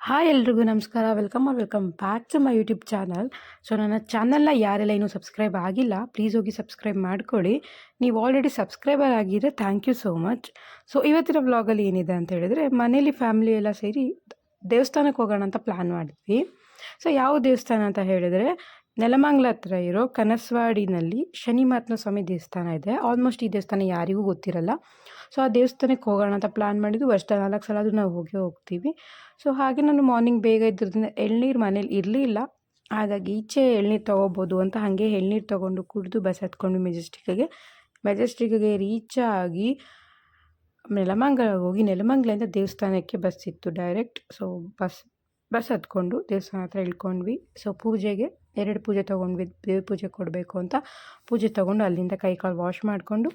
Hi ಎಲ್ರಿಗೂ ನಮಸ್ಕಾರ. Welcome back to my YouTube channel. So ನನ್ನ ಚಾನಲ್ನ ಯಾರೆಲ್ಲ ಇನ್ನೂ ಸಬ್ಸ್ಕ್ರೈಬ್ ಆಗಿಲ್ಲ, ಪ್ಲೀಸ್ ಹೋಗಿ ಸಬ್ಸ್ಕ್ರೈಬ್ ಮಾಡ್ಕೊಳ್ಳಿ. ನೀವು ಆಲ್ರೆಡಿ ಸಬ್ಸ್ಕ್ರೈಬರ್ ಆಗಿದ್ರೆ thank you so much. So ಇವತ್ತಿನ ವ್ಲಾಗಲ್ಲಿ ಏನಿದೆ ಅಂತ ಹೇಳಿದರೆ, ಮನೇಲಿ ಫ್ಯಾಮಿಲಿ ಎಲ್ಲ ಸೇರಿ ದೇವಸ್ಥಾನಕ್ಕೆ ಹೋಗೋಣ ಅಂತ ಪ್ಲ್ಯಾನ್ ಮಾಡಿದ್ವಿ. ಸೊ ಯಾವ ದೇವಸ್ಥಾನ ಅಂತ ಹೇಳಿದರೆ, ನೆಲಮಂಗಲ ಹತ್ರ ಇರೋ ಕನಸವಾಡಿನಲ್ಲಿ ಶನಿ ಮಹಾತ್ಮ ಸ್ವಾಮಿ ದೇವಸ್ಥಾನ ಇದೆ. ಆಲ್ಮೋಸ್ಟ್ ಈ ದೇವಸ್ಥಾನ ಯಾರಿಗೂ ಗೊತ್ತಿರಲ್ಲ. ಸೊ ಆ ದೇವಸ್ಥಾನಕ್ಕೆ ಹೋಗೋಣ ಅಂತ ಪ್ಲ್ಯಾನ್ ಮಾಡಿದ್ದು. ವರ್ಷ 4 ಸಲ ಅದು ನಾವು ಹೋಗ್ತೀವಿ. ಸೊ ಹಾಗೆ ನಾನು ಮಾರ್ನಿಂಗ್ ಬೇಗ ಇದ್ದಿರೋದ್ರಿಂದ ಎಳ್ನೀರು ಮನೇಲಿ ಇರಲಿಲ್ಲ. ಹಾಗಾಗಿ ಈಚೆ ಎಳ್ನೀರು ತೊಗೋಬೋದು ಅಂತ ಹಾಗೆ ಎಳ್ನೀರು ತೊಗೊಂಡು ಕುಡಿದು ಬಸ್ ಹತ್ಕೊಂಡು ಮೆಜೆಸ್ಟಿಕ್ಕಿಗೆ ರೀಚ್ ಆಗಿ ನೆಲಮಂಗಲ ಹೋಗಿ ನೆಲಮಂಗಲದಿಂದ ದೇವಸ್ಥಾನಕ್ಕೆ ಬಸ್ ಇತ್ತು ಡೈರೆಕ್ಟ್. ಸೊ ಬಸ್ ಹತ್ಕೊಂಡು ದೇವಸ್ಥಾನ ಹತ್ರ ಇಳ್ಕೊಂಡ್ವಿ. ಸೊ ಪೂಜೆಗೆ 2 ಪೂಜೆ ತೊಗೊಂಡ್ವಿ. ದೇವ್ರ ಪೂಜೆ ಕೊಡಬೇಕು ಅಂತ ಪೂಜೆ ತೊಗೊಂಡು ಅಲ್ಲಿಂದ ಕೈಕಾಲು ವಾಶ್ ಮಾಡಿಕೊಂಡು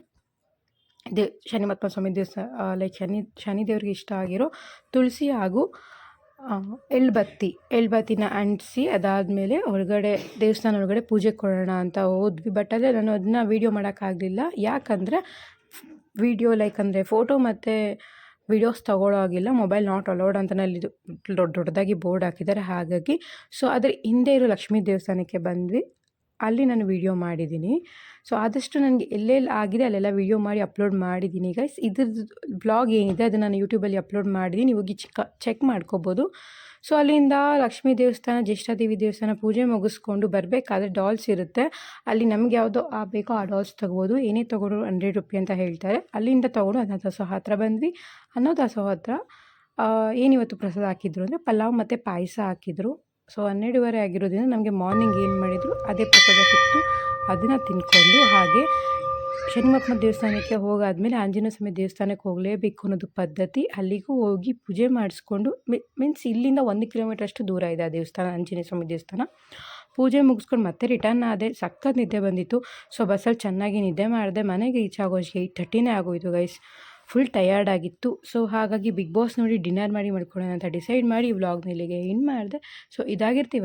ಶನಿ ಮಹಾತ್ಮ ಸ್ವಾಮಿ ದೇವಸ್ಥಾನ ಲೈಕ್ ಶನಿ ದೇವ್ರಿಗೆ ಇಷ್ಟ ಆಗಿರೋ ತುಳಸಿ ಹಾಗೂ ಎಳ್ಬತ್ತಿನ ಅಂಟಿಸಿ ಅದಾದಮೇಲೆ ಹೊರಗಡೆ ದೇವಸ್ಥಾನ ಒಳಗಡೆ ಪೂಜೆ ಕೊಡೋಣ ಅಂತ ಹೋದ್ವಿ. ಬಟ್ ಆದರೆ ನಾನು ಅದನ್ನ ವೀಡಿಯೋ ಮಾಡೋಕ್ಕಾಗಲಿಲ್ಲ. ಯಾಕಂದರೆ ಅಂದರೆ ಫೋಟೋ ಮತ್ತು ವೀಡಿಯೋಸ್ ತೊಗೊಳ್ಳೋ ಆಗಿಲ್ಲ. ಮೊಬೈಲ್ ನಾಟ್ ಅಲೌಡ್ ಅಂತ ಅಲ್ಲಿ ದೊಡ್ಡದಾಗಿ ಬೋರ್ಡ್ ಹಾಕಿದ್ದಾರೆ. ಹಾಗಾಗಿ ಸೊ ಅದ್ರ ಹಿಂದೆ ಇರೋ ಲಕ್ಷ್ಮೀ ದೇವಸ್ಥಾನಕ್ಕೆ ಬಂದ್ವಿ. ಅಲ್ಲಿ ನಾನು ವೀಡಿಯೋ ಮಾಡಿದ್ದೀನಿ. ಸೊ ಆದಷ್ಟು ನನಗೆ ಎಲ್ಲೆಲ್ಲಿ ಆಗಿದೆ ಅಲ್ಲೆಲ್ಲ ವೀಡಿಯೋ ಮಾಡಿ ಅಪ್ಲೋಡ್ ಮಾಡಿದ್ದೀನಿ ಗೈಸ್. ಇದ್ರದ್ದು ಬ್ಲಾಗ್ ಏನಿದೆ ಅದು ನಾನು ಯೂಟ್ಯೂಬಲ್ಲಿ ಅಪ್ಲೋಡ್ ಮಾಡಿದ್ದೀನಿ. ಹೋಗಿ ಚೆಕ್ ಮಾಡ್ಕೋಬೋದು. ಸೊ ಅಲ್ಲಿಂದ ಲಕ್ಷ್ಮೀ ದೇವಸ್ಥಾನ, ಜ್ಯೇಷ್ಠಾದೇವಿ ದೇವಸ್ಥಾನ ಪೂಜೆ ಮುಗಿಸ್ಕೊಂಡು ಬರಬೇಕಾದ್ರೆ ಡಾಲ್ಸ್ ಇರುತ್ತೆ. ಅಲ್ಲಿ ನಮ್ಗೆ ಯಾವುದೋ ಬೇಕೋ ಆ ಡಾಲ್ಸ್ ತೊಗೋಬೋದು. ಏನೇ ತೊಗೊಂಡ್ರು 100 ರೂಪಿ ಅಂತ ಹೇಳ್ತಾರೆ. ಅಲ್ಲಿಂದ ತೊಗೊಂಡು ಅನ್ನದಾಸೋಹ ಹತ್ರ ಬಂದ್ವಿ. ಅನ್ನದಾಸೋಹ ಹತ್ರ ಏನಿವತ್ತು ಪ್ರಸಾದ ಹಾಕಿದ್ರು ಅಂದರೆ ಪಲಾವ್ ಮತ್ತು ಪಾಯಸ ಹಾಕಿದ್ರು. ಸೊ 12:30 ಆಗಿರೋದ್ರಿಂದ ನಮಗೆ ಮಾರ್ನಿಂಗ್ ಏನು ಮಾಡಿದರು ಅದೇ ಪ್ರಸಾದ ಸಿಕ್ತು. ಅದನ್ನು ತಿನ್ಕೊಂಡು ಹಾಗೆ ಶನಿ ಮಹಾತ್ಮ ದೇವಸ್ಥಾನಕ್ಕೆ ಹೋಗಾದ್ಮೇಲೆ ಆಂಜನೇಯ ಸ್ವಾಮಿ ದೇವಸ್ಥಾನಕ್ಕೆ ಹೋಗಲೇಬೇಕು ಅನ್ನೋದು ಪದ್ಧತಿ. ಅಲ್ಲಿಗೂ ಹೋಗಿ ಪೂಜೆ ಮಾಡಿಸ್ಕೊಂಡು ಮೀನ್ಸ್ ಇಲ್ಲಿಂದ 1 ಕಿಲೋಮೀಟರ್ ಅಷ್ಟು ದೂರ ಇದೆ ಆ ದೇವಸ್ಥಾನ, ಆಂಜನೇಯ ಸ್ವಾಮಿ ದೇವಸ್ಥಾನ. ಪೂಜೆ ಮುಗಿಸ್ಕೊಂಡು ಮತ್ತೆ ರಿಟರ್ನ್ ಆದೆ. ಸಖತ್ ನಿದ್ದೆ ಬಂದಿತ್ತು. ಸೊ ಬಸ್ಸಲ್ಲಿ ಚೆನ್ನಾಗಿ ನಿದ್ದೆ ಮಾಡಿದೆ. ಮನೆಗೆ ರೀಚ್ ಆಗೋ 8:30 ಆಗೋಯಿತು ಗೈಸ್. ಫುಲ್ ಟಯರ್ಡ್ ಆಗಿತ್ತು. ಸೊ ಹಾಗಾಗಿ ಬಿಗ್ ಬಾಸ್ ನೋಡಿ ಡಿನ್ನರ್ ಮಾಡಿ ಮಾಡ್ಕೊಳ್ಳೋಣ ಅಂತ ಡಿಸೈಡ್ ಮಾಡಿ ವ್ಲಾಗ್ನ ಇಲ್ಲಿಗೆ ಎಂಡ್ ಮಾಡಿದೆ. ಸೊ ಇದಾಗಿರ್ತೀವಿ.